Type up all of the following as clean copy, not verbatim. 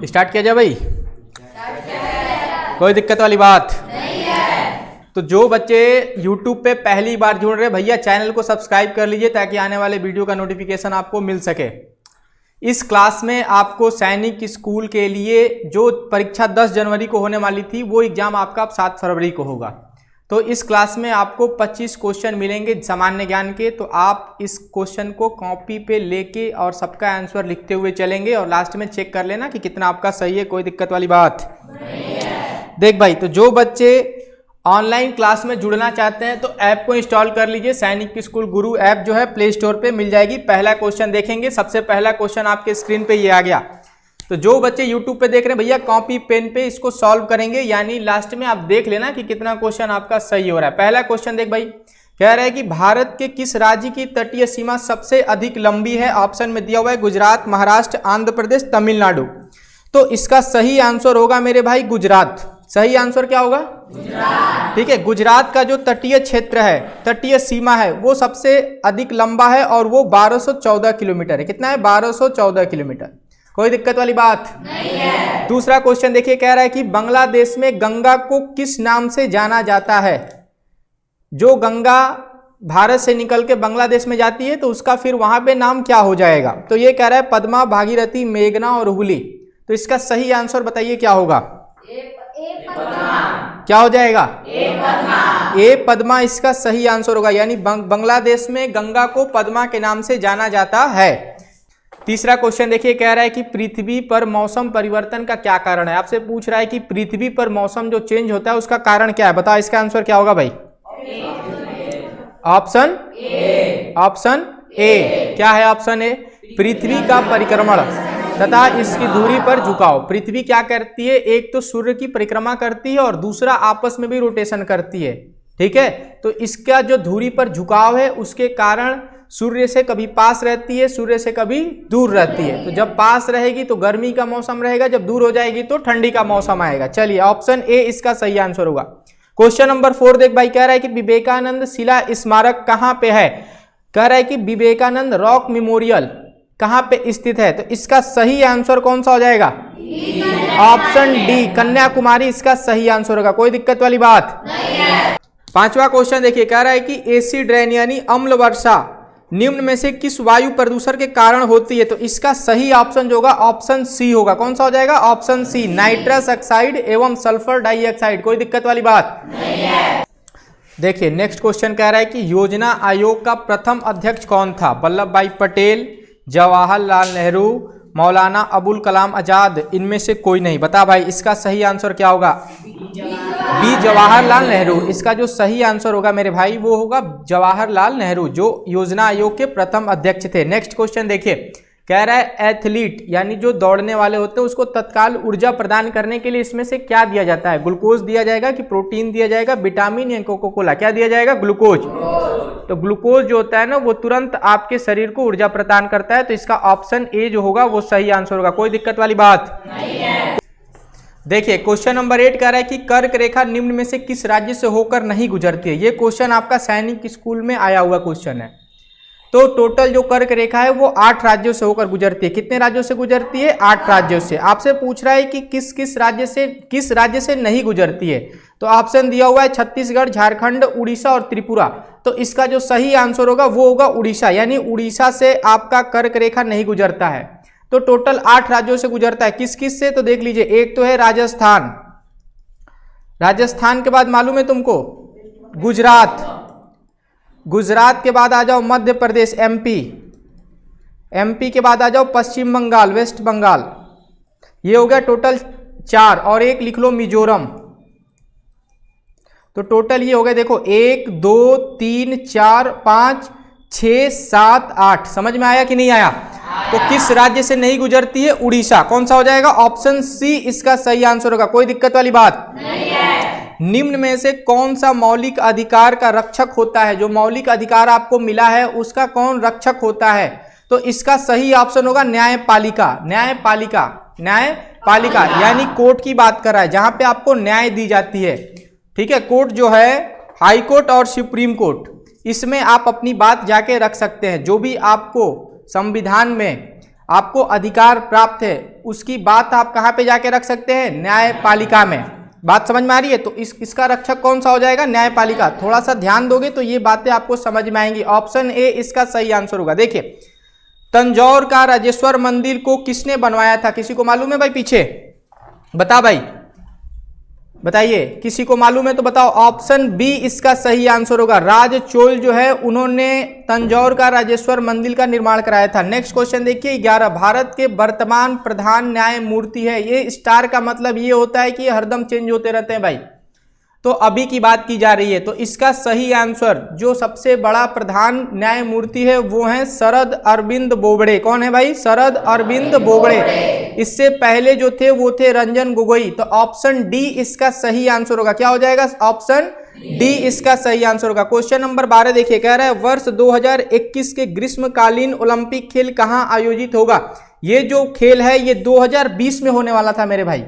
Start किया जाए भाई। कोई दिक्कत वाली बात नहीं है। तो जो बच्चे YouTube पे पहली बार जुड़ रहे भैया चैनल को सब्सक्राइब कर लीजिए ताकि आने वाले वीडियो का नोटिफिकेशन आपको मिल सके। इस क्लास में आपको सैनिक स्कूल के लिए जो परीक्षा 10 जनवरी को होने वाली थी वो एग्जाम आपका 7 फरवरी को होगा। तो इस क्लास में आपको 25 क्वेश्चन मिलेंगे सामान्य ज्ञान के। तो आप इस क्वेश्चन को कॉपी पे लेके और सबका आंसर लिखते हुए चलेंगे और लास्ट में चेक कर लेना कि कितना आपका सही है। कोई दिक्कत वाली बात नहीं है। देख भाई, तो जो बच्चे ऑनलाइन क्लास में जुड़ना चाहते हैं तो ऐप को इंस्टॉल कर लीजिए। सैनिक स्कूल गुरु ऐप जो है प्ले स्टोर पे मिल जाएगी। पहला क्वेश्चन देखेंगे। सबसे पहला क्वेश्चन आपके स्क्रीन पे ये आ गया। तो जो बच्चे YouTube पे देख रहे हैं भैया कॉपी पेन पे इसको सॉल्व करेंगे, यानी लास्ट में आप देख लेना कि कितना क्वेश्चन आपका सही हो रहा है। पहला क्वेश्चन देख भाई, कह रहा है कि भारत के किस राज्य की तटीय सीमा सबसे अधिक लंबी है। ऑप्शन में दिया हुआ है गुजरात, महाराष्ट्र, आंध्र प्रदेश, तमिलनाडु। तो इसका सही आंसर होगा मेरे भाई गुजरात। सही आंसर क्या होगा? गुजरात। ठीक है, गुजरात का जो तटीय क्षेत्र है, तटीय सीमा है, वो सबसे अधिक लंबा है और वो 1214 किलोमीटर है। कितना है? 1214 किलोमीटर। कोई दिक्कत वाली बात नहीं है। दूसरा क्वेश्चन देखिए, कह रहा है कि बांग्लादेश में गंगा को किस नाम से जाना जाता है। जो गंगा भारत से निकल के बांग्लादेश में जाती है तो उसका फिर वहां पे नाम क्या हो जाएगा। तो ये कह रहा है पद्मा, भागीरथी, मेघना और हुगली। तो इसका सही आंसर बताइए क्या होगा? क्या हो जाएगा? ए पद्मा इसका सही आंसर होगा, यानी बांग्लादेश में गंगा को पद्मा के नाम से जाना जाता है। तीसरा क्वेश्चन देखिए, कह रहा है कि पृथ्वी पर मौसम परिवर्तन का क्या कारण है। आपसे पूछ रहा है कि पृथ्वी पर मौसम जो चेंज होता है उसका कारण क्या है। बताओ इसका आंसर क्या होगा भाई? Option A. क्या है ऑप्शन ए? पृथ्वी का परिक्रमण तथा इसकी दूरी पर झुकाव। पृथ्वी क्या करती है? एक तो सूर्य की परिक्रमा करती है और दूसरा आपस में भी रोटेशन करती है। ठीक है, तो इसका जो दूरी पर झुकाव है उसके कारण सूर्य से कभी पास रहती है, सूर्य से कभी दूर रहती है। तो जब पास रहेगी तो गर्मी का मौसम रहेगा, जब दूर हो जाएगी तो ठंडी का मौसम आएगा। चलिए ऑप्शन ए इसका सही आंसर होगा। क्वेश्चन नंबर 4 देख भाई, कह रहा है कि विवेकानंद शिला स्मारक कहाँ पे है। कह रहा है कि विवेकानंद रॉक मेमोरियल कहाँ पे स्थित है। तो इसका सही आंसर कौन सा हो जाएगा? ऑप्शन डी, कन्याकुमारी इसका सही आंसर होगा। कोई दिक्कत वाली बात नहीं है। पांचवा क्वेश्चन देखिए, कह रहा है कि एसिड रेन यानी अम्ल वर्षा निम्न में से किस वायु प्रदूषण के कारण होती है। तो इसका सही ऑप्शन जो होगा ऑप्शन सी होगा। कौन सा हो जाएगा? ऑप्शन सी, नाइट्रस ऑक्साइड एवं सल्फर डाइऑक्साइड। कोई दिक्कत वाली बात नहीं है। देखिए नेक्स्ट क्वेश्चन कह रहा है कि योजना आयोग का प्रथम अध्यक्ष कौन था। वल्लभ भाई पटेल, जवाहरलाल नेहरू, मौलाना अबुल कलाम आजाद, इनमें से कोई नहीं। बता भाई इसका सही आंसर क्या होगा? बी, जवाहरलाल नेहरू। इसका जो सही आंसर होगा मेरे भाई वो होगा जवाहरलाल नेहरू, जो योजना आयोग के प्रथम अध्यक्ष थे। नेक्स्ट क्वेश्चन देखिए, कह रहा है एथलीट यानी जो दौड़ने वाले होते हैं उसको तत्काल ऊर्जा प्रदान करने के लिए इसमें से क्या दिया जाता है। ग्लूकोज दिया जाएगा कि प्रोटीन दिया जाएगा, विटामिन या कोको कोला। क्या दिया जाएगा? ग्लूकोज। तो ग्लूकोज जो होता है ना वो तुरंत आपके शरीर को ऊर्जा प्रदान करता है। तो इसका ऑप्शन ए जो होगा वो सही आंसर होगा। कोई दिक्कत वाली बात नहीं है। देखिए क्वेश्चन नंबर 8 कह रहा है कि कर्क रेखा निम्न में से किस राज्य से होकर नहीं गुजरती है। ये क्वेश्चन आपका सैनिक स्कूल में आया हुआ क्वेश्चन है। तो टोटल जो कर्क रेखा है वो 8 राज्यों से होकर गुजरती है। कितने राज्यों से गुजरती है? 8 राज्यों से। आपसे पूछ रहा है कि किस राज्य से नहीं गुजरती है। तो ऑप्शन दिया हुआ है छत्तीसगढ़, झारखंड, उड़ीसा और त्रिपुरा। तो इसका जो सही आंसर होगा वो होगा उड़ीसा, यानी उड़ीसा से आपका कर्क रेखा नहीं गुजरता है। तो टोटल 8 राज्यों से गुजरता है। किस किस से? तो देख लीजिए, एक तो है राजस्थान, राजस्थान के बाद मालूम है तुमको गुजरात, गुजरात के बाद आ जाओ मध्य प्रदेश एमपी, एमपी के बाद आ जाओ पश्चिम बंगाल, वेस्ट बंगाल। ये हो गया टोटल 4 और एक लिख लो मिजोरम। तो टोटल ये हो गया, देखो 1 2 3 4 5 6 7 8। समझ में आया कि नहीं आया? तो किस राज्य से नहीं गुजरती है? उड़ीसा। कौन सा हो जाएगा? ऑप्शन सी इसका सही आंसर होगा। कोई दिक्कत वाली बात नहीं है। निम्न में से कौन सा मौलिक अधिकार का रक्षक होता है। जो मौलिक अधिकार आपको मिला है उसका कौन रक्षक होता है। तो इसका सही ऑप्शन होगा न्यायपालिका। न्यायपालिका, न्यायपालिका यानी कोर्ट की बात कर रहा है, जहां पे आपको न्याय दी जाती है। ठीक है, कोर्ट जो है हाई कोर्ट और सुप्रीम कोर्ट, इसमें आप अपनी बात जाके रख सकते हैं। जो भी आपको संविधान में आपको अधिकार प्राप्त है, उसकी बात आप कहाँ पे जाके रख सकते हैं? न्यायपालिका में। बात समझ में आ रही है? तो इसका रक्षक कौन सा हो जाएगा? न्यायपालिका। थोड़ा सा ध्यान दोगे तो ये बातें आपको समझ में आएंगी। ऑप्शन ए इसका सही आंसर होगा। देखिए, तंजौर का राजेश्वर मंदिर को किसने बनवाया था? किसी को मालूम है भाई? पीछे बता भाई, बताइए, किसी को मालूम है तो बताओ। ऑप्शन बी इसका सही आंसर होगा। राज चोल जो है उन्होंने तंजौर का राजेश्वर मंदिर का निर्माण कराया था। नेक्स्ट क्वेश्चन देखिए 11, भारत के वर्तमान प्रधान न्यायमूर्ति है। ये स्टार का मतलब ये होता है कि ये हरदम चेंज होते रहते हैं भाई, तो अभी की बात की जा रही है। तो इसका सही आंसर, जो सबसे बड़ा प्रधान न्यायमूर्ति है वो है शरद अरविंद बोबड़े। कौन है भाई? शरद अरविंद बोबड़े। इससे पहले जो थे वो थे रंजन गोगोई। तो ऑप्शन डी इसका सही आंसर होगा। क्या हो जाएगा? ऑप्शन डी इसका सही आंसर होगा। क्वेश्चन नंबर 12 देखिए, कह रहा है वर्ष 2021 के ग्रीष्मकालीन ओलंपिक खेल कहाँ आयोजित होगा? ये जो खेल है ये 2020 में होने वाला था मेरे भाई।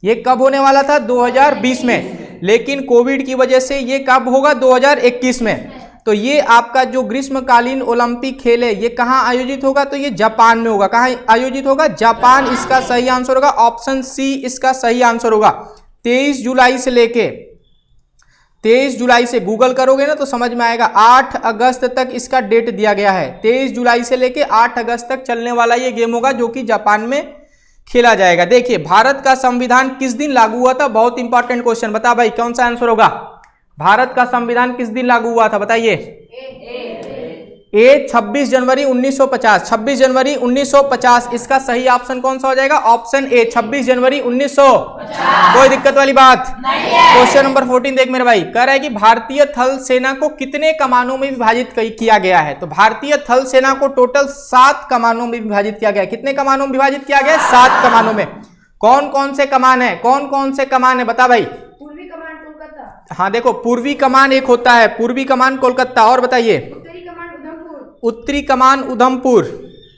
ये कब होने वाला था? 2020 में, लेकिन कोविड की वजह से ये कब होगा? 2021 में। तो ये आपका जो ग्रीष्मकालीन ओलंपिक खेल है ये कहाँ आयोजित होगा? तो ये जापान में होगा। कहाँ आयोजित होगा? जापान इसका सही आंसर होगा। ऑप्शन सी इसका सही आंसर होगा। 23 जुलाई से गूगल करोगे ना तो समझ में आएगा। 8 अगस्त तक इसका डेट दिया गया है। 23 जुलाई से लेके 8 अगस्त तक चलने वाला ये गेम होगा, जो कि जापान में खेला जाएगा। देखिए, भारत का संविधान किस दिन लागू हुआ था? बहुत इंपॉर्टेंट क्वेश्चन। बता भाई, कौन सा आंसर होगा? भारत का संविधान किस दिन लागू हुआ था? बताइए। 26 जनवरी 1950। 26 जनवरी 1950 इसका सही ऑप्शन कौन सा हो जाएगा? ऑप्शन ए, 26 जनवरी 1950। कोई दिक्कत वाली बात नहीं है। क्वेश्चन नंबर 14 देख मेरे भाई, कह रहा है कि भारतीय थल सेना को कितने कमानों में विभाजित किया गया है? तो भारतीय थल सेना को टोटल 7 कमानों में विभाजित किया गया है। कितने कमानों में विभाजित किया गया है? 7 कमानों में। कौन कौन से कमान है? कौन कौन से कमान है बता भाई। पूर्वी कमान कोलकाता। हाँ देखो, पूर्वी कमान एक होता है, पूर्वी कमान कोलकाता। और बताइए। उत्तरी कमान उधमपुर।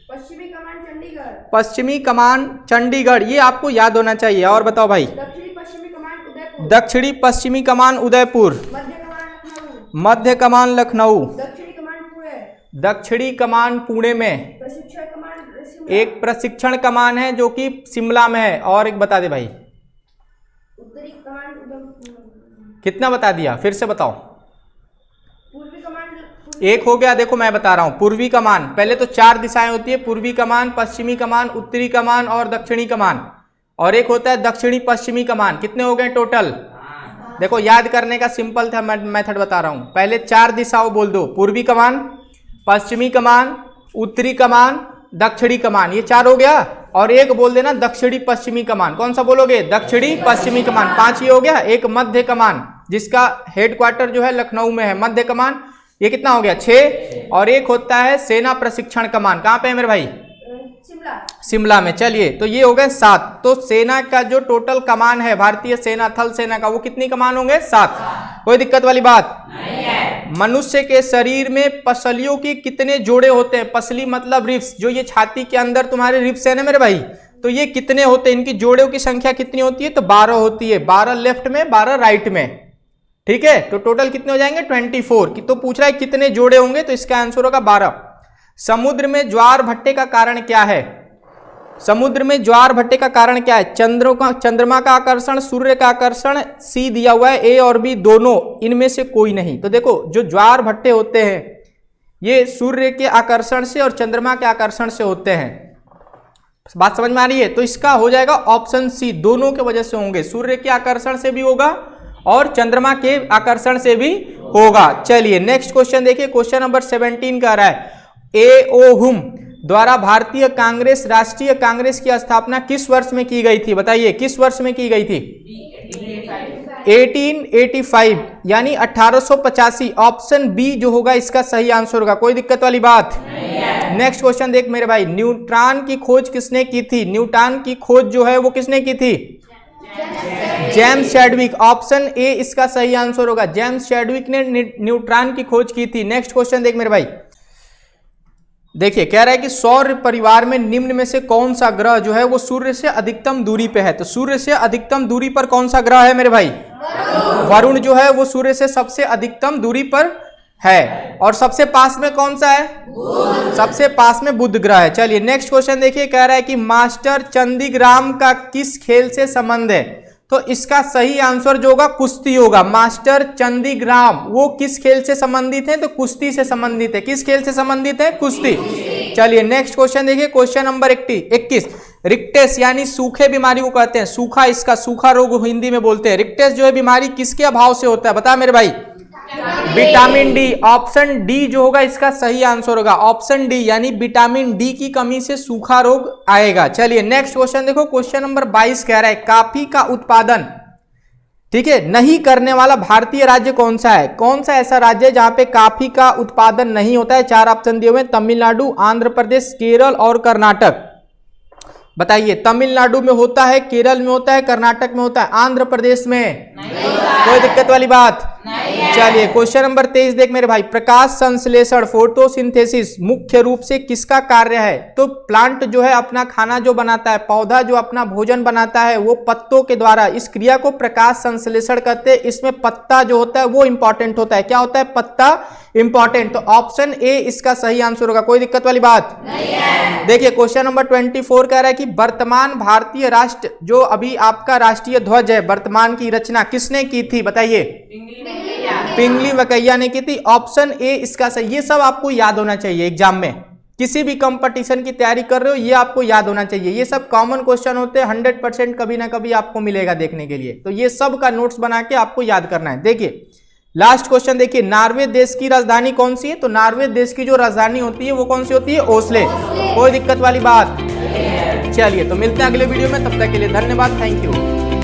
पश्चिमी कमान चंडीगढ़। पश्चिमी कमान चंडीगढ़, ये आपको याद होना चाहिए। और बताओ भाई। दक्षिणी पश्चिमी कमान उदयपुर। दक्षिणी पश्चिमी कमान उदयपुर। मध्य कमान लखनऊ। मध्य कमान लखनऊ। दक्षिणी कमान पुणे। दक्षिणी कमान पुणे में। प्रशिक्षण कमान एक प्रशिक्षण कमान है जो कि शिमला में है। और एक बता दे भाई। उत्तरी कमान उधमपुर। कितना बता दिया? फिर से बताओ। पूर्वी कमान एक हो गया। देखो मैं बता रहा हूं, पूर्वी कमान, पहले तो 4 दिशाएं होती है, पूर्वी कमान, पश्चिमी कमान, उत्तरी कमान और दक्षिणी कमान। और एक होता है दक्षिणी पश्चिमी कमान। कितने हो गए टोटल? देखो, याद करने का सिंपल था मेथड बता रहा हूं। पहले 4 दिशाओं बोल दो, पूर्वी कमान, पश्चिमी कमान, उत्तरी कमान, दक्षिणी कमान, ये 4 हो गया। और एक बोल देना दक्षिणी पश्चिमी कमान। कौन सा बोलोगे? दक्षिणी पश्चिमी कमान। 5 ही हो गया। एक मध्य कमान, जिसका हेडक्वार्टर जो है लखनऊ में है, मध्य कमान, ये कितना हो गया? 6। और एक होता है सेना प्रशिक्षण कमान। कहाँ पे है मेरे भाई? शिमला में। चलिए, तो ये हो गए 7। तो सेना का जो टोटल कमान है भारतीय सेना थल सेना का, वो कितनी कमान होंगे? 7। कोई दिक्कत वाली बात नहीं है। मनुष्य के शरीर में पसलियों की कितने जोड़े होते हैं? पसली मतलब रिब्स, जो ये छाती के अंदर तुम्हारे रिब्स है ना मेरे भाई, तो ये कितने होते हैं? इनकी जोड़ों की संख्या कितनी होती है? तो 12 होती है। 12 लेफ्ट में, 12 राइट में। ठीक है, तो टोटल कितने हो जाएंगे? 24 की। तो पूछ रहा है कितने जोड़े होंगे, तो इसका आंसर होगा 12। समुद्र में ज्वार भट्टे का कारण क्या है? समुद्र में ज्वार भट्टे का कारण क्या है? चंद्रमा का आकर्षण, सूर्य का आकर्षण, सी दिया हुआ है, ए और बी दोनों, इनमें से कोई नहीं। तो देखो, जो ज्वार भट्टे होते हैं ये सूर्य के आकर्षण से और चंद्रमा के आकर्षण से होते हैं। बात समझ में आ रही है? तो इसका हो जाएगा ऑप्शन सी, दोनों के वजह से होंगे। सूर्य के आकर्षण से भी होगा और चंद्रमा के आकर्षण से भी होगा। चलिए नेक्स्ट क्वेश्चन देखिए। क्वेश्चन नंबर 17 कह रहा है, एओहुम द्वारा भारतीय कांग्रेस राष्ट्रीय कांग्रेस की स्थापना किस वर्ष में की गई थी? बताइए, किस वर्ष में की गई थी? 1885 यानी 1885। ऑप्शन बी जो होगा इसका सही आंसर होगा। कोई दिक्कत वाली बात नहीं है। नेक्स्ट क्वेश्चन देख मेरे भाई, न्यूट्रॉन की खोज किसने की थी? न्यूट्रॉन की खोज जो है वो किसने की थी? James Chadwick. ऑप्शन ए इसका सही आंसर होगा। जेम्स चैडविक ने न्यूट्रॉन की खोज की थी। नेक्स्ट क्वेश्चन देख मेरे भाई, देखिए कह रहा है कि सौर परिवार में निम्न में से कौन सा ग्रह जो है वो सूर्य से अधिकतम दूरी पे है? तो सूर्य से अधिकतम दूरी पर कौन सा ग्रह है मेरे भाई? वरुण जो है वो सूर्य से सबसे अधिकतम दूरी पर है। और सबसे पास में कौन सा है? सबसे पास में बुध ग्रह है। चलिए नेक्स्ट क्वेश्चन देखिए, कह रहा है कि मास्टर चंदीग्राम का किस खेल से संबंध है? तो इसका सही आंसर जो होगा कुश्ती होगा। मास्टर चंदीग्राम वो किस खेल से संबंधित है? तो कुश्ती से संबंधित है। किस खेल से संबंधित है? कुश्ती। चलिए नेक्स्ट क्वेश्चन देखिए, क्वेश्चन नंबर 21। रिक्टेस यानी सूखे बीमारी को कहते हैं, सूखा, इसका सूखा रोग हिंदी में बोलते हैं। रिक्टेस जो है बीमारी किसके अभाव से होता है? बता मेरे भाई। Vitamin D. ऑप्शन डी जो होगा इसका सही आंसर होगा। ऑप्शन डी यानी विटामिन डी की कमी से सूखा रोग आएगा। चलिए नेक्स्ट क्वेश्चन देखो, क्वेश्चन नंबर 22 कह रहा है कॉफी का उत्पादन, ठीक है, नहीं करने वाला भारतीय राज्य कौन सा है? कौन सा ऐसा राज्य है जहां पे कॉफी का उत्पादन नहीं होता है? 4 ऑप्शन दिए हुए, तमिलनाडु, आंध्र प्रदेश, केरल और कर्नाटक। बताइए, तमिलनाडु में होता है, केरल में होता है, कर्नाटक में होता है, आंध्र प्रदेश में कोई दिक्कत वाली बात? चलिए क्वेश्चन नंबर 23 देख मेरे भाई, प्रकाश संश्लेषण फोटोसिंथेसिस मुख्य रूप से किसका कार्य है? तो प्लांट जो है अपना खाना जो बनाता है, पौधा जो अपना भोजन बनाता है वो पत्तों के द्वारा, इस क्रिया को प्रकाश संश्लेषण कहते हैं। इसमें पत्ता जो होता है वो इंपॉर्टेंट होता है। क्या होता है? पत्ता इंपॉर्टेंट। तो ऑप्शन ए इसका सही आंसर होगा। कोई दिक्कत वाली बात नहीं है। देखिए क्वेश्चन नंबर 24 कह रहा है कि वर्तमान भारतीय राष्ट्र जो अभी आपका राष्ट्रीय ध्वज है, वर्तमान की रचना किसने की थी? बताइए। पिंगली वकैया ने की थी। ऑप्शन ए इसका सही। ये सब आपको याद होना चाहिए एग्जाम में, किसी भी कंपटीशन की तैयारी कर रहे हो ये आपको याद होना चाहिए। ये सब कॉमन क्वेश्चन होते हैं, 100% कभी ना कभी आपको मिलेगा देखने के लिए। तो ये सब का नोट्स बना के आपको याद करना है। देखिए लास्ट क्वेश्चन देखिए, नॉर्वे देश की राजधानी कौन सी है? तो नॉर्वे देश की जो राजधानी होती है वो कौन सी होती है? ओस्ले। कोई दिक्कत वाली बात? चलिए तो मिलते हैं अगले वीडियो में, तब तक के लिए धन्यवाद, थैंक यू।